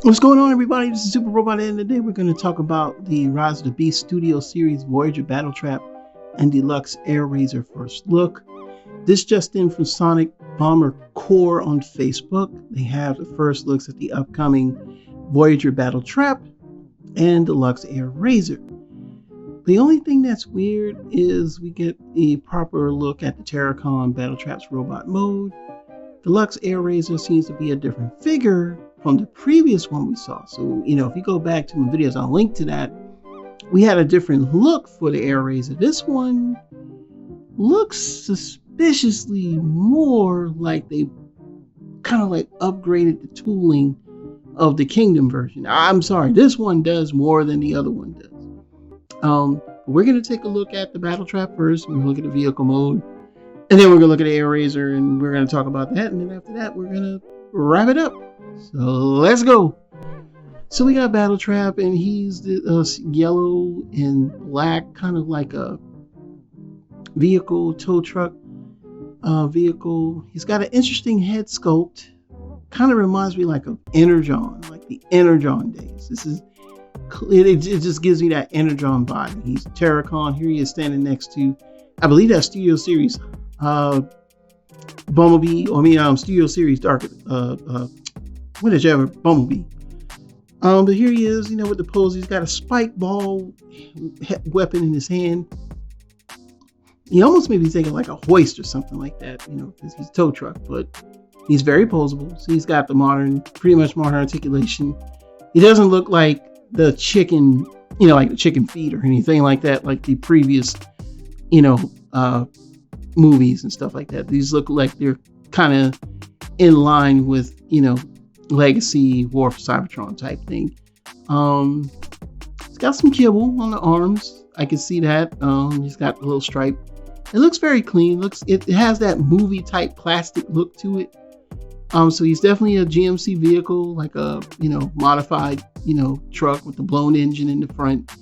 What's going on, everybody? This is Super Robot, and today we're going to talk about the Rise of the Beast Studio Series Voyager Battletrap and Deluxe Airazor First Look. This just in from Sonic Bomber Core on Facebook. They have the first looks at the upcoming Voyager Battletrap and Deluxe Airazor. The only thing that's weird is we get a proper look at the Terracon Battletrap's robot mode. Deluxe Airazor seems to be a different figure from the previous one we saw. So, if you go back to my videos, I'll link to that. We had a different look for the Airrazor. This one looks suspiciously more like they kind of like upgraded the tooling of the Kingdom version. I'm sorry, this one does more than the other one does. We're going to take a look at the Battletrap first. We're going to look at the vehicle mode. And then we're going to look at the Airrazor, and we're going to talk about that. And then after that, we're going to wrap it up. So let's go. So we got Battletrap, and he's the yellow and black, kind of like a vehicle, tow truck vehicle. He's got an interesting head sculpt. Kind of reminds me like of Energon, like the Energon days. It just gives me that Energon vibe. He's Terracon. Here he is standing next to, I believe that's Studio Series Bumblebee, Studio Series Dark, whatever, Bumblebee. But here he is, with the pose. He's got a spike ball weapon in his hand. He almost maybe taking like a hoist or something like that, because he's a tow truck, but he's very posable. So he's got the pretty much modern articulation. He doesn't look like the chicken, like the chicken feet or anything like that, like the previous, movies and stuff like that. These look like they're kind of in line with, Legacy War for Cybertron type thing. It's got some kibble on the arms. I can see that. He's got a little stripe. It looks very clean. It has that movie type plastic look to it. So he's definitely a GMC vehicle, like a modified truck with the blown engine in the front,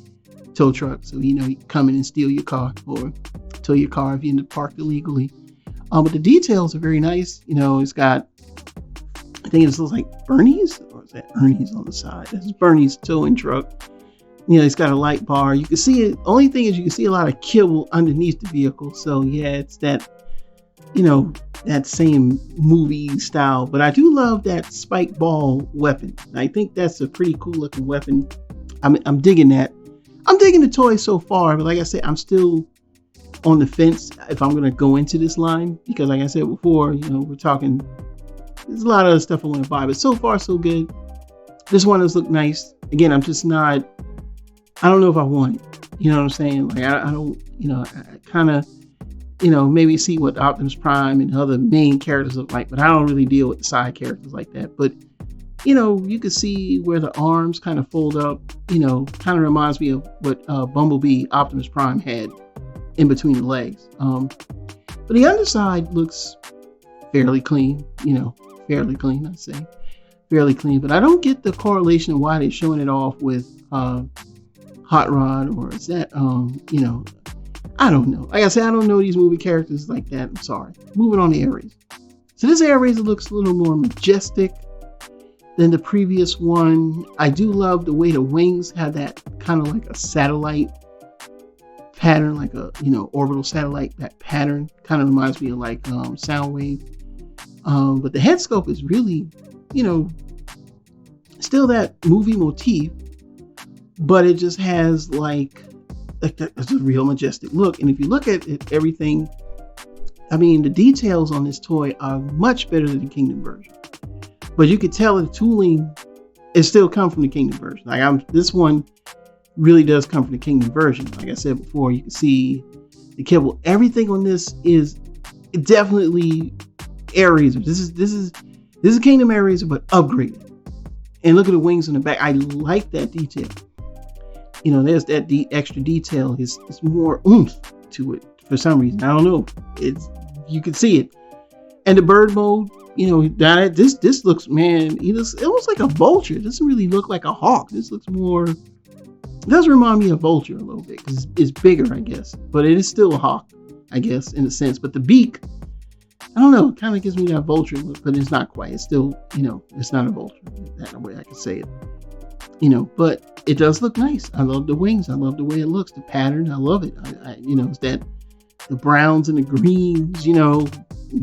tow truck. So he can come in and steal your car or tow your car if you end up parked illegally. But the details are very nice. It's got, I think it looks like Bernie's, or is that Ernie's on the side? This is Bernie's towing truck. It's got a light bar. You can see it. Only thing is you can see a lot of kibble underneath the vehicle. So yeah, it's that, that same movie style. But I do love that spike ball weapon. I think that's a pretty cool looking weapon. I'm digging that. I'm digging the toy so far, but like I said, I'm still on the fence if I'm going to go into this line, because like I said before, we're talking, there's a lot of other stuff I want to buy, but so far so good. This one does look nice. Again, I'm just not, I don't know if I want it. You know what I'm saying? Like I don't, I kind of, maybe see what Optimus Prime and other main characters look like, but I don't really deal with the side characters like that. But you can see where the arms kind of fold up, kind of reminds me of what Bumblebee Optimus Prime had in between the legs. But the underside looks fairly clean, fairly clean, I'd say. Fairly clean. But I don't get the correlation of why they're showing it off with Hot Rod, or is that, I don't know. Like I said, I don't know these movie characters like that. I'm sorry. Moving on to Airrazor. So this Airrazor looks a little more majestic than the previous one. I do love the way the wings have that kind of like a satellite pattern, like a orbital satellite. That pattern kind of reminds me of like Soundwave. But the head sculpt is really, still that movie motif, but it just has like that's a real majestic look. And if you look at it, everything, the details on this toy are much better than the Kingdom version. But you could tell the tooling is still come from the Kingdom version. Like this one really does come from the Kingdom version. Like I said before, you can see the kibble. Everything on this is definitely Airrazor. This is Kingdom Airrazor, but upgraded. And look at the wings on the back. I like that detail. There's that extra detail. It's more oomph to it for some reason. I don't know. You can see it. And the bird mode, this looks, man, it looks almost like a vulture. It doesn't really look like a hawk. This looks more, it does remind me of vulture a little bit, because it's bigger, I guess. But it is still a hawk, I guess, in a sense. But the beak, I don't know, it kind of gives me that Vulture look, but it's not quite. It's still, it's not a Vulture. That way I can say it. But it does look nice. I love the wings. I love the way it looks. The pattern, I love it. It's that the browns and the greens,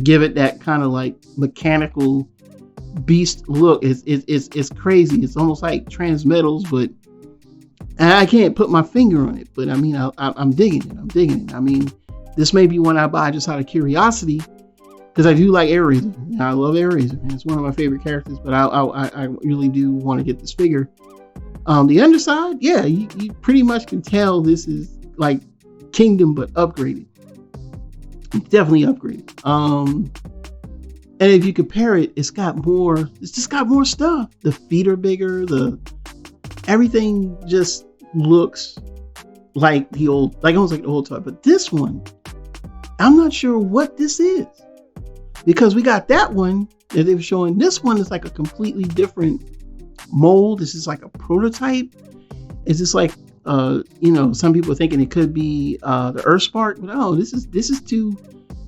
give it that kind of like mechanical beast look. It's crazy. It's almost like transmetals, but I can't put my finger on it. But I mean, I'm digging it. I mean, this may be one I buy just out of curiosity because I do like Airrazor. I love Airrazor, and it's one of my favorite characters. But I really do want to get this figure. The underside, yeah, you pretty much can tell this is like Kingdom but upgraded. Definitely upgraded. And if you compare it, it's just got more stuff. The feet are bigger, everything just looks like almost like the old toy. But this one, I'm not sure what this is. Because we got that one that they were showing. This one is like a completely different mold. This is like a prototype. It's just like some people are thinking it could be the Earthspark, but no, this is too.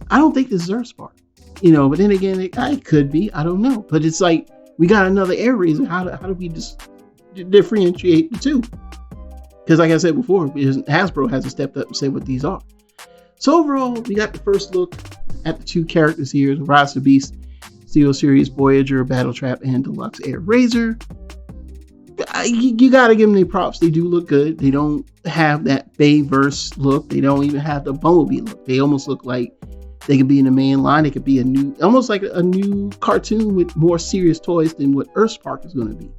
I don't think this is Earthspark. But then again, it could be. I don't know. But it's like we got another Airrazor. How do we just differentiate the two? Because like I said before, Hasbro hasn't stepped up and said what these are. So overall, we got the first look at the two characters here: the Rise of the Beast, Steel Series Voyager Battletrap, and Deluxe Airazor. You gotta give them their props. They do look good. They don't have that Bayverse look. They don't even have the Bumblebee look. They almost look like they could be in the main line. They could be almost like a new cartoon with more serious toys than what Earthspark is going to be.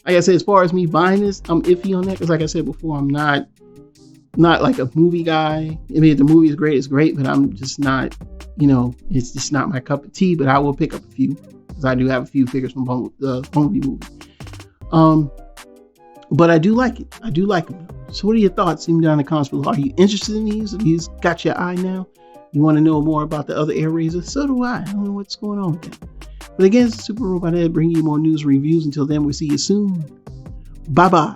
Like I said, as far as me buying this, I'm iffy on that because, like I said before, I'm not like a movie guy. I mean, if the movie is great, it's great, but I'm just not. It's just not my cup of tea. But I will pick up a few because I do have a few figures from the Bumblebee movie. But I do like it. I do like them. So what are your thoughts? Leave them down in the comments below. Are you interested in these? Have these got your eye now? You want to know more about the other Airrazor? So do I. I don't know what's going on with that. But again, it's Super Robot Ed bringing you more news and reviews. Until then, we'll see you soon. Bye-bye.